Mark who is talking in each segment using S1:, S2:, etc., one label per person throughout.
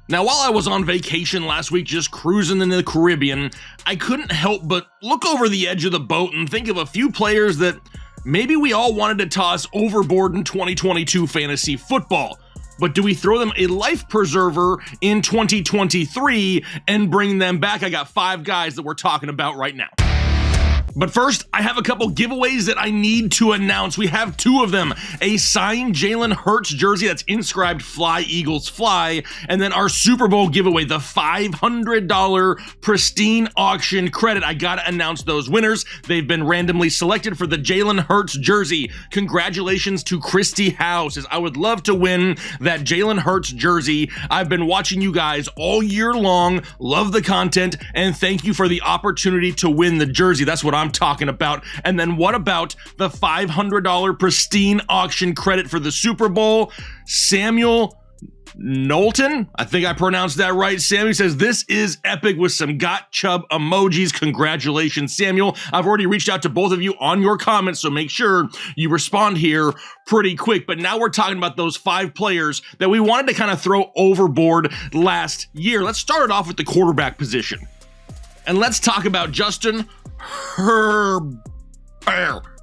S1: Now, while I was on vacation last week just cruising in the Caribbean, I couldn't help but look over the edge of the boat and think of a few players that maybe we all wanted to toss overboard in 2022 fantasy football. But do we throw them a life preserver in 2023 and bring them back? I got 5 guys that we're talking about right now. But first, I have a couple giveaways that I need to announce. We have 2 of them. A signed Jalen Hurts jersey that's inscribed Fly Eagles Fly, and then our Super Bowl giveaway, the $500 pristine auction credit. I gotta announce those winners. They've been randomly selected for the Jalen Hurts jersey. Congratulations to Christy House, as I would love to win that Jalen Hurts jersey. I've been watching you guys all year long, love the content, and thank you for the opportunity to win the jersey. That's what I'm talking about. And then what about the $500 pristine auction credit for the Super Bowl? Samuel Knowlton, I think I pronounced that right. Samuel says, this is epic with some got chub emojis. Congratulations, Samuel. I've already reached out to both of you on your comments, so make sure you respond here pretty quick. But now we're talking about those 5 players that we wanted to kind of throw overboard last year. Let's start it off with the quarterback position. And let's talk about Justin Herbert.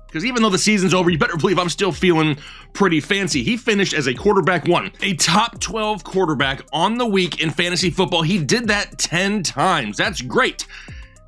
S1: Because even though the season's over, you better believe I'm still feeling pretty fancy. He finished as a quarterback 1, a top 12 quarterback on the week in fantasy football. He did that 10 times. That's great.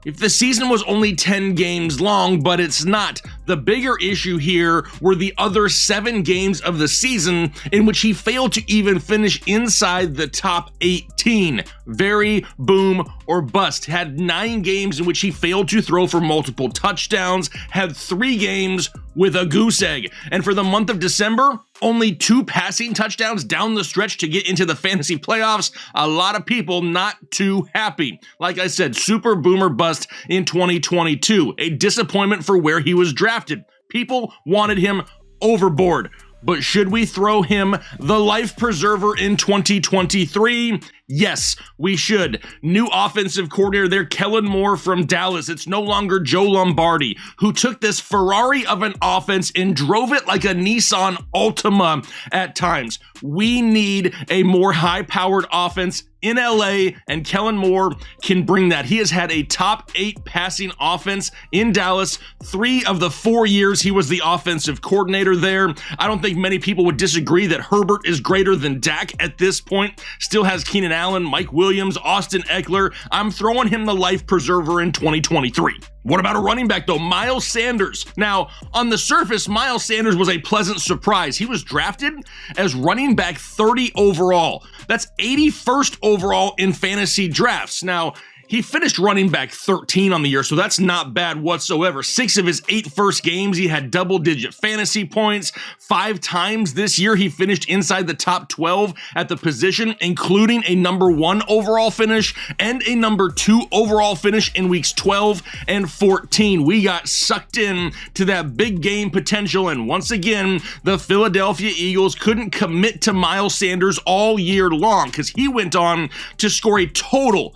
S1: If the season was only 10 games long, but it's not. The bigger issue here were the other 7 games of the season in which he failed to even finish inside the top 18. Very boom or bust. Had 9 games in which he failed to throw for multiple touchdowns, had 3 games with a goose egg. And for the month of December, only 2 passing touchdowns down the stretch to get into the fantasy playoffs. A lot of people not too happy. Like I said, super boomer bust in 2022. A disappointment for where he was drafted. People wanted him overboard. But should we throw him the life preserver in 2023? Yes, we should. New offensive coordinator there, Kellen Moore from Dallas. It's no longer Joe Lombardi, who took this Ferrari of an offense and drove it like a Nissan Altima at times. We need a more high-powered offense in LA, and Kellen Moore can bring that. He has had a top 8 passing offense in Dallas 3 of the 4 years he was the offensive coordinator there. I don't think many people would disagree that Herbert is greater than Dak at this point. Still has Keenan Allen, Mike Williams, Austin Eckler. I'm throwing him the life preserver in 2023. What about a running back though? Miles Sanders. Now, on the surface, Miles Sanders was a pleasant surprise. He was drafted as running back 30 overall. That's 81st overall in fantasy drafts. Now, he finished running back 13 on the year, so that's not bad whatsoever. 6 of his 8 first games, he had double-digit fantasy points. 5 times this year, he finished inside the top 12 at the position, including a number 1 overall finish and a number 2 overall finish in weeks 12 and 14. We got sucked in to that big game potential, and once again, the Philadelphia Eagles couldn't commit to Miles Sanders all year long because he went on to score a total,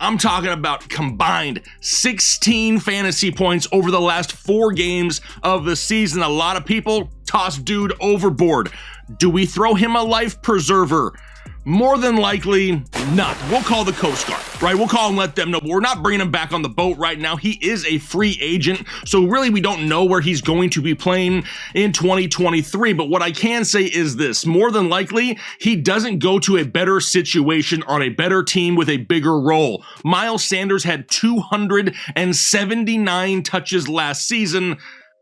S1: I'm talking about combined 16 fantasy points over the last 4 games of the season. A lot of people toss dude overboard. Do we throw him a life preserver? More than likely not. We'll call the Coast Guard, right? We'll call and let them know. But we're not bringing him back on the boat right now. He is a free agent, so really we don't know where he's going to be playing in 2023. But what I can say is this: more than likely, he doesn't go to a better situation on a better team with a bigger role. Miles Sanders had 279 touches last season.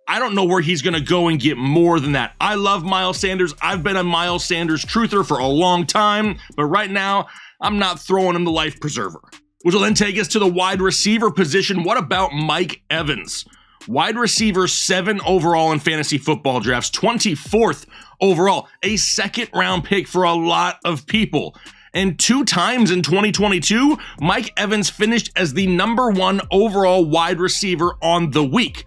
S1: I don't know where he's going to go and get more than that. I love Miles Sanders. I've been a Miles Sanders truther for a long time, but right now, I'm not throwing him the life preserver. Which will then take us to the wide receiver position. What about Mike Evans? Wide receiver 7 overall in fantasy football drafts, 24th overall, a 2nd round pick for a lot of people. And 2 times in 2022, Mike Evans finished as the number 1 overall wide receiver on the week.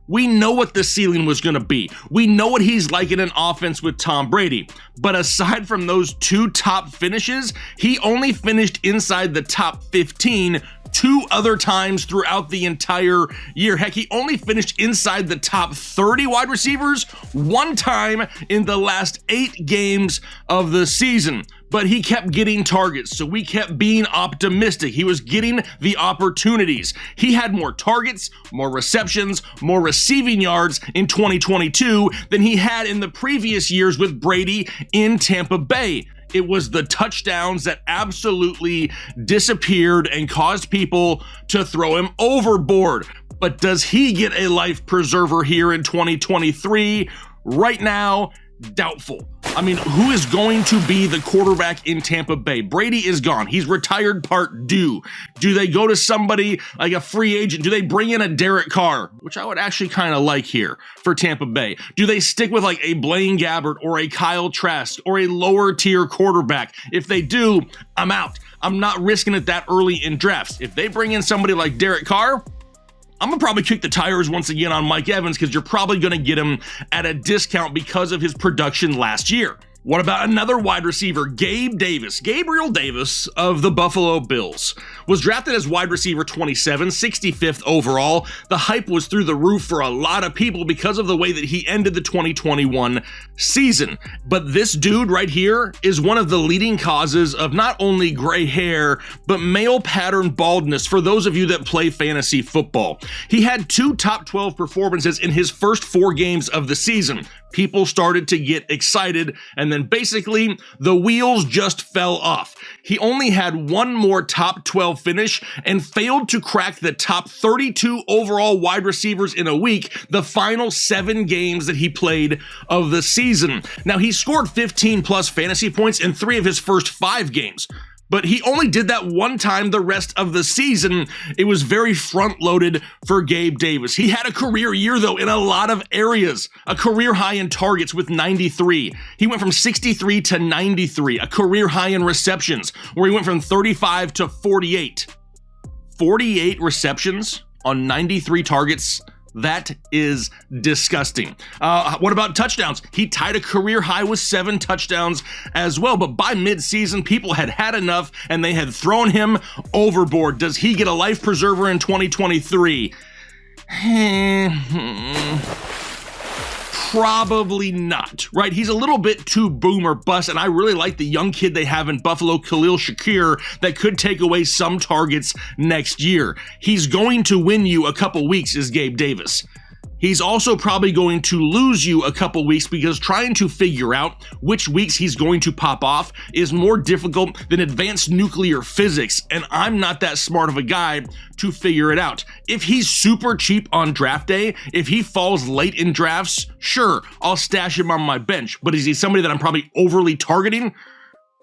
S1: We know what the ceiling was going to be. We know what he's like in an offense with Tom Brady. But aside from those 2 top finishes, he only finished inside the top 15 2 other times throughout the entire year. Heck, he only finished inside the top 30 wide receivers 1 time in the last 8 games of the season. but he kept getting targets, so we kept being optimistic. He was getting the opportunities. He had more targets, more receptions, more receiving yards in 2022 than he had in the previous years with Brady in Tampa Bay. It was the touchdowns that absolutely disappeared and caused people to throw him overboard. But does he get a life preserver here in 2023? Right now, doubtful. I mean, who is going to be the quarterback in Tampa Bay? Brady is gone. He's retired part due. Do they go to somebody like a free agent? Do they bring in a Derek Carr, which I would actually kind of like here for Tampa Bay? Do they stick with like a Blaine Gabbert or a Kyle Trask or a lower tier quarterback? If they do, I'm out. I'm not risking it that early in drafts. If they bring in somebody like Derek Carr, I'm gonna probably kick the tires once again on Mike Evans because you're probably gonna get him at a discount because of his production last year. What about another wide receiver, Gabe Davis? Gabriel Davis of the Buffalo Bills was drafted as wide receiver 27, 65th overall. The hype was through the roof for a lot of people because of the way that he ended the 2021 season. But this dude right here is one of the leading causes of not only gray hair, but male pattern baldness for those of you that play fantasy football. He had 2 top 12 performances in his first 4 games of the season. People started to get excited, and then basically the wheels just fell off. He only had 1 more top 12 finish and failed to crack the top 32 overall wide receivers in a week, the final 7 games that he played of the season. Now, he scored 15 plus fantasy points in 3 of his first 5 games. But he only did that 1 time the rest of the season. It was very front-loaded for Gabe Davis. He had a career year, though, in a lot of areas. A career high in targets with 93. He went from 63 to 93. A career high in receptions, where he went from 35 to 48. 48 receptions on 93 targets. That is disgusting. What about touchdowns? He tied a career high with 7 touchdowns as well, but by mid-season, people had had enough and they had thrown him overboard. Does he get a life preserver in 2023? Probably not, right? He's a little bit too boom or bust, and I really like the young kid they have in Buffalo, Khalil Shakir, that could take away some targets next year. He's going to win you a couple weeks, is Gabe Davis. He's also probably going to lose you a couple weeks because trying to figure out which weeks he's going to pop off is more difficult than advanced nuclear physics, and I'm not that smart of a guy to figure it out. If he's super cheap on draft day, if he falls late in drafts, sure, I'll stash him on my bench, but is he somebody that I'm probably overly targeting?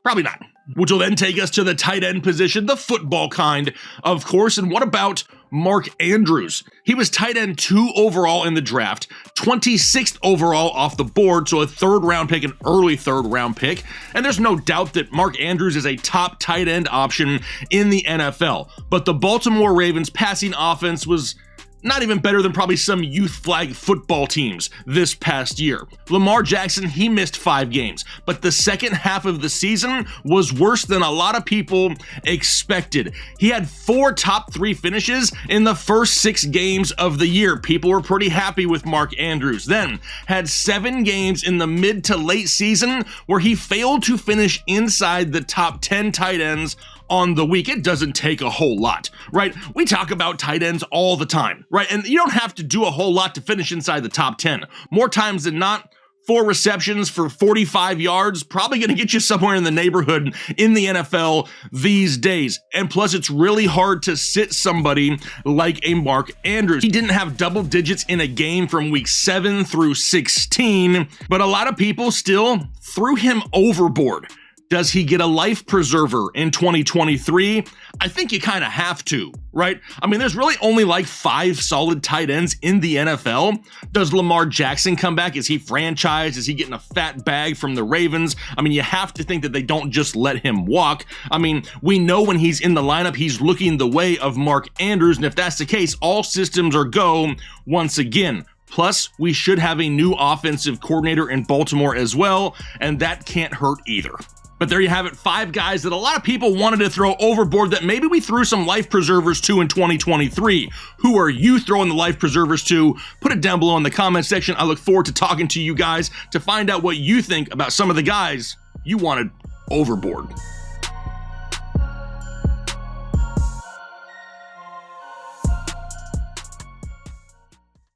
S1: Probably not. Which will then take us to the tight end position, the football kind, of course. And what about Mark Andrews? He was tight end 2 overall in the draft, 26th overall off the board, so a 3rd round pick, an early 3rd round pick. And there's no doubt that Mark Andrews is a top tight end option in the NFL. But the Baltimore Ravens passing offense was not even better than probably some youth flag football teams this past year. Lamar Jackson, he missed 5 games, but the second half of the season was worse than a lot of people expected. He had 4 top 3 finishes in the first 6 games of the year. People were pretty happy with Mark Andrews. Then had 7 games in the mid to late season where he failed to finish inside the top 10 tight ends on the week. It doesn't take a whole lot, right? We talk about tight ends all the time, right? And you don't have to do a whole lot to finish inside the top 10. More times than not, 4 receptions for 45 yards, probably going to get you somewhere in the neighborhood in the NFL these days. And plus, it's really hard to sit somebody like a Mark Andrews. He didn't have double digits in a game from week 7 through 16, but a lot of people still threw him overboard. Does he get a life preserver in 2023? I think you kind of have to, right? I mean, there's really only like 5 solid tight ends in the NFL. Does Lamar Jackson come back? Is he franchised? Is he getting a fat bag from the Ravens? I mean, you have to think that they don't just let him walk. I mean, we know when he's in the lineup, he's looking the way of Mark Andrews. And if that's the case, all systems are go once again. Plus, we should have a new offensive coordinator in Baltimore as well, and that can't hurt either. But there you have it, 5 guys that a lot of people wanted to throw overboard that maybe we threw some life preservers to in 2023. Who are you throwing the life preservers to? Put it down below in the comment section. I look forward to talking to you guys to find out what you think about some of the guys you wanted Overboard.